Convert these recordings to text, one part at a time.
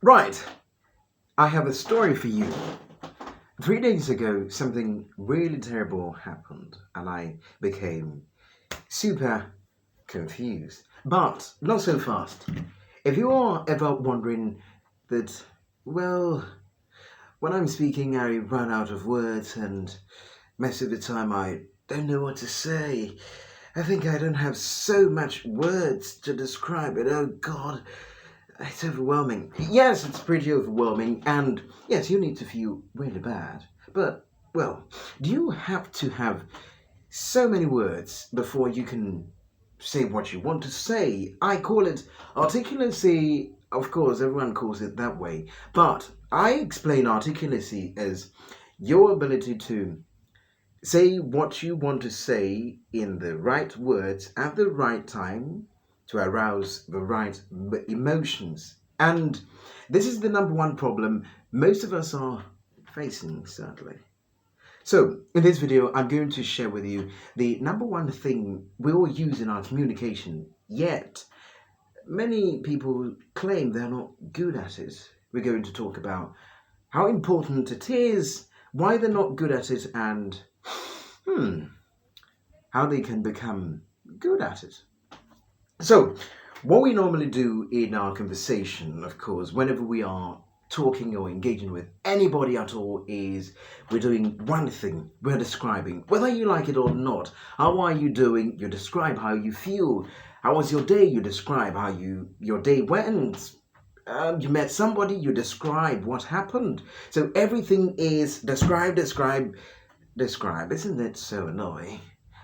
Right, I have a story for you. 3 days ago, something really terrible happened, and I became super confused. But not so fast. If you are ever wondering that, well, when I'm speaking, I run out of words, and most of the time I don't know what to say. I think I don't have so much words to describe it. Oh God, it's overwhelming. Yes, it's pretty overwhelming, and yes, you need to feel really bad. But, well, do you have to have so many words before you can say what you want to say? I call it articulacy. Of course, everyone calls it that way. But I explain articulacy as your ability to say what you want to say in the right words at the right time to arouse the right emotions. And this is the number one problem most of us are facing, sadly. So, in this video, I'm going to share with you the number one thing we all use in our communication, yet many people claim they're not good at it. We're going to talk about how important it is, why they're not good at it, and hmm, how they can become good at it. So, what we normally do in our conversation, of course, whenever we are talking or engaging with anybody at all, is we're doing one thing. We're describing, whether you like it or not. How are you doing? You describe how you feel. How was your day? You describe how your day went. You met somebody. You describe what happened. So everything is describe, describe, describe. Isn't it so annoying?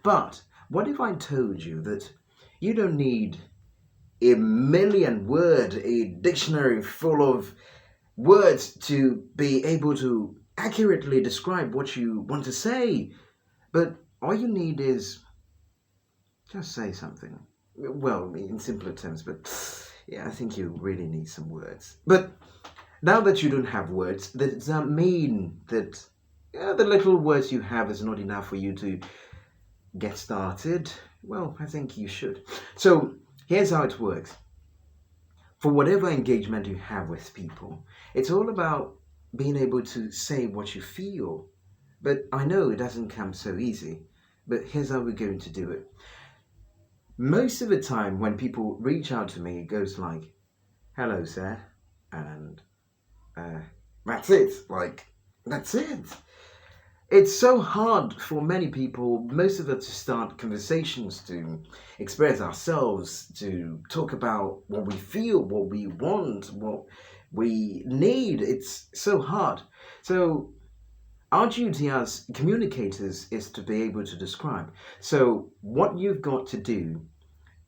But what if I told you that you don't need a million word, a dictionary full of words to be able to accurately describe what you want to say, but all you need is just say something. Well, in simpler terms, but yeah, I think you really need some words. But now that you don't have words, does that mean that the little words you have is not enough for you to get started? Well, I think you should. So here's how it works. For whatever engagement you have with people, it's all about being able to say what you feel. But I know it doesn't come so easy. But here's how we're going to do it. Most of the time, when people reach out to me, it goes like, "Hello, sir," and uh, that's it. Like, that's it. It's so hard for many people, most of us, to start conversations, to express ourselves, to talk about what we feel, what we want, what we need. It's so hard. So, our duty as communicators is to be able to describe. So, what you've got to do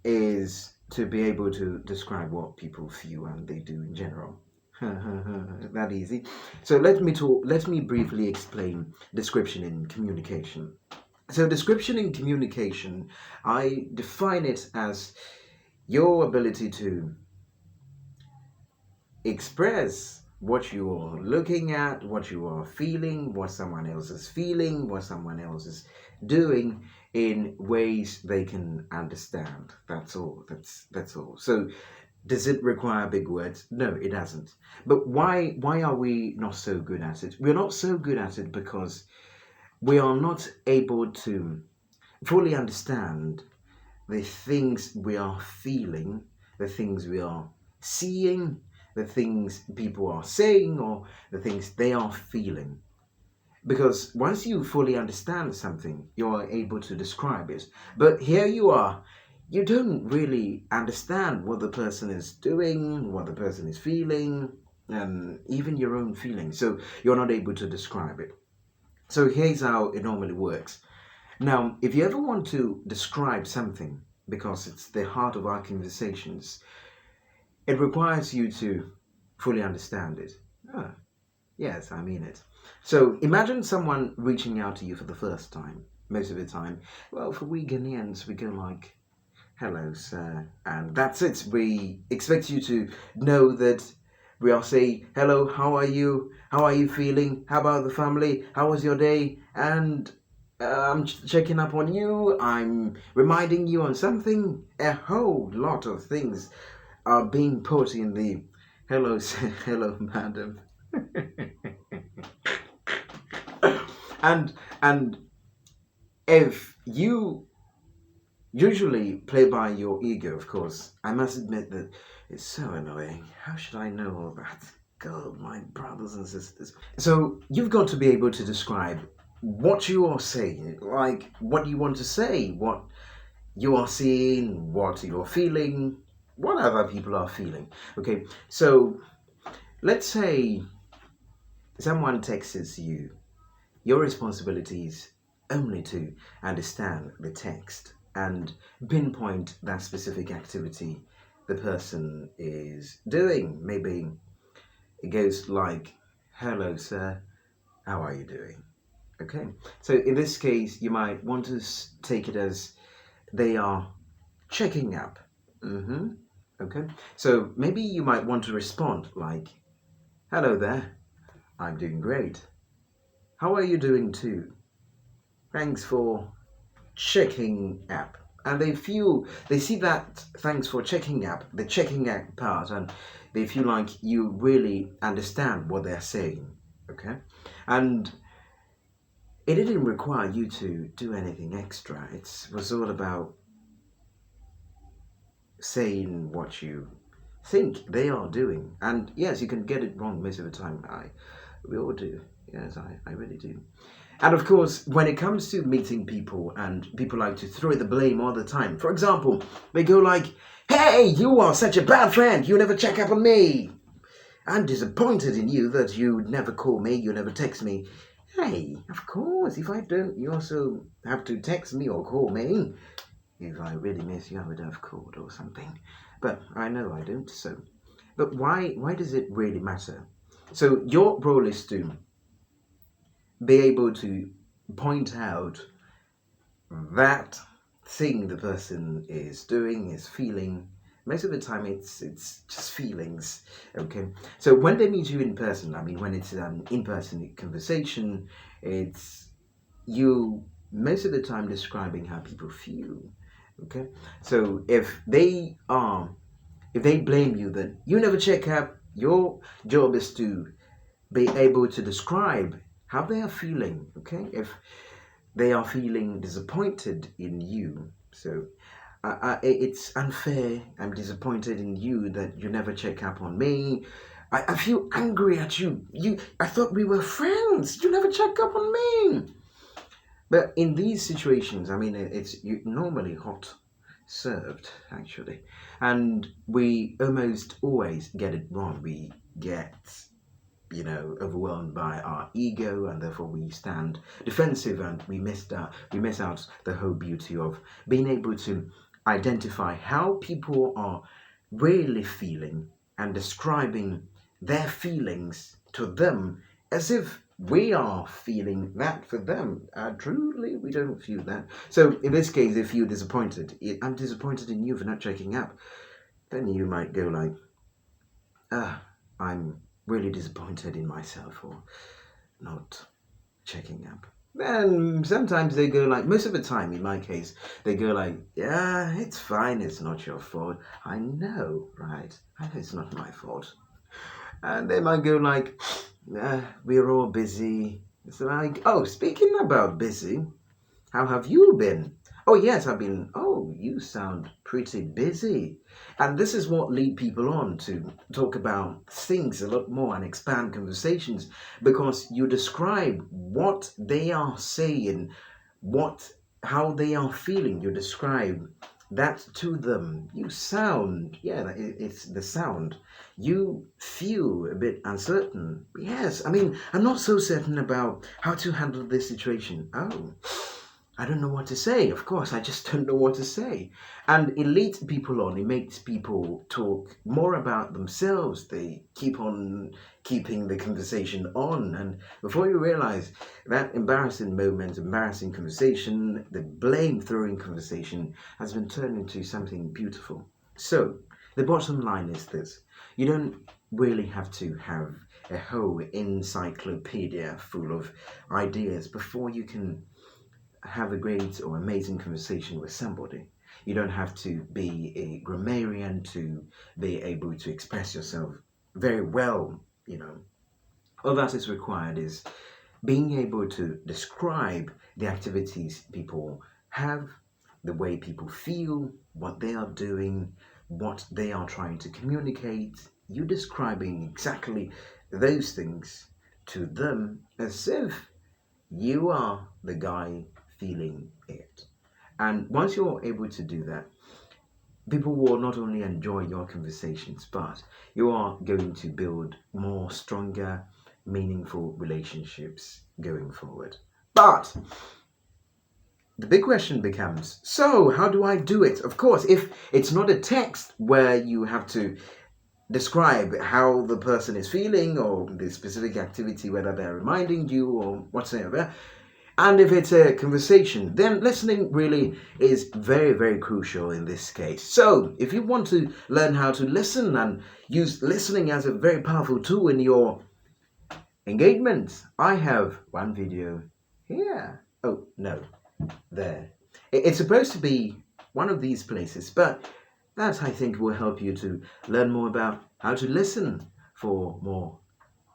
is to be able to describe what people feel and they do in general. That easy. So let me briefly explain description in communication. So description in communication, I define it as your ability to express what you are looking at, what you are feeling, what someone else is feeling, what someone else is doing in ways they can understand. That's all. That's all. So does it require big words? No, it doesn't. But why are we not so good at it? We're not so good at it because we are not able to fully understand the things we are feeling, the things we are seeing, the things people are saying, or the things they are feeling. Because once you fully understand something, you are able to describe it. But here you are, you don't really understand what the person is doing, what the person is feeling, and even your own feelings. So you're not able to describe it. So here's how it normally works. Now, if you ever want to describe something, because it's the heart of our conversations, it requires you to fully understand it. Ah, yes, I mean it. So imagine someone reaching out to you for the first time. Most of the time, well, for we Ghanaians, we go like, "Hello, sir," and that's it. We expect you to know that we are saying, "Hello, how are you? How are you feeling? How about the family? How was your day?" And I'm checking up on you. I'm reminding you on something. A whole lot of things are being put in the Hello, hello, madam. and and if you usually play by your ego, of course, I must admit that it's so annoying. How should I know all that? God, my brothers and sisters. So you've got to be able to describe what you are saying, like what you want to say, what you are seeing, what you're feeling, what other people are feeling. Okay, so let's say someone texts you. Your responsibility is only to understand the text and pinpoint that specific activity the person is doing. Maybe it goes like, "Hello, sir, how are you doing?" Okay, so in this case, you might want to take it as they are checking up. Mm-hmm. Okay, so maybe you might want to respond like, "Hello there, I'm doing great. How are you doing too? Thanks for checking app." And they see that thanks for checking app, the checking app part, and they feel like you really understand what they're saying. Okay, and it didn't require you to do anything extra. It was all about saying what you think they are doing. And yes, you can get it wrong most of the time. We all do. Yes, I really do. And of course, when it comes to meeting people, and people like to throw the blame all the time. For example, they go like, "Hey, you are such a bad friend. You never check up on me. I'm disappointed in you that you never call me, you never text me." Hey, of course, if I don't, you also have to text me or call me. If I really miss you, I would have called or something. But I know I don't, so. But why does it really matter? So your role is to be able to point out that thing the person is doing, is feeling. Most of the time it's just feelings. Okay, so when they meet you in person, I mean when it's an in-person conversation, it's you most of the time describing how people feel. Okay, so if they blame you that you never check up, your job is to be able to describe how they are feeling. Okay, if they are feeling disappointed in you. So it's unfair. I'm disappointed in you that you never check up on me. I feel angry at you. I thought we were friends. You never check up on me. But in these situations, I mean, it's normally hot served actually, and we almost always get it wrong. We get overwhelmed by our ego, and therefore we stand defensive, and we miss out the whole beauty of being able to identify how people are really feeling and describing their feelings to them as if we are feeling that for them. Truly, we don't feel that. So in this case, if you're disappointed, I'm disappointed in you for not checking up, then you might go like, ah, I'm really disappointed in myself for not checking up. Then sometimes they go like, most of the time in my case, they go like, "Yeah, it's fine, it's not your fault." I know, right? I know it's not my fault. And they might go like, "We're all busy." It's like, "Oh, speaking about busy, how have you been?" "Oh, yes, I've been." "Oh, you sound pretty busy." And this is what lead people on to talk about things a lot more and expand conversations, because you describe what they are saying, what how they are feeling. You describe that to them. You sound, yeah, it's the sound. You feel a bit uncertain. Yes, I mean, I'm not so certain about how to handle this situation. Oh, I don't know what to say. Of course, I just don't know what to say. And it leads people on. It makes people talk more about themselves. They keep on keeping the conversation on. And before you realize that embarrassing moment, embarrassing conversation, the blame throwing conversation has been turned into something beautiful. So, the bottom line is this: you don't really have to have a whole encyclopedia full of ideas before you can have a great or amazing conversation with somebody. You don't have to be a grammarian to be able to express yourself very well, all that is required is being able to describe the activities people have, the way people feel, what they are doing, what they are trying to communicate. You describing exactly those things to them as if you are the guy feeling it. And once you're able to do that, people will not only enjoy your conversations, but you are going to build more stronger, meaningful relationships going forward. But the big question becomes, so how do I do it? Of course, if it's not a text where you have to describe how the person is feeling or the specific activity, whether they're reminding you or whatsoever, and if it's a conversation, then listening really is very, very crucial in this case. So, if you want to learn how to listen and use listening as a very powerful tool in your engagement, I have one video here. Oh, no, there. It's supposed to be one of these places, but that I think will help you to learn more about how to listen for more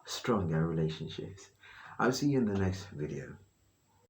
stronger relationships. I'll see you in the next video.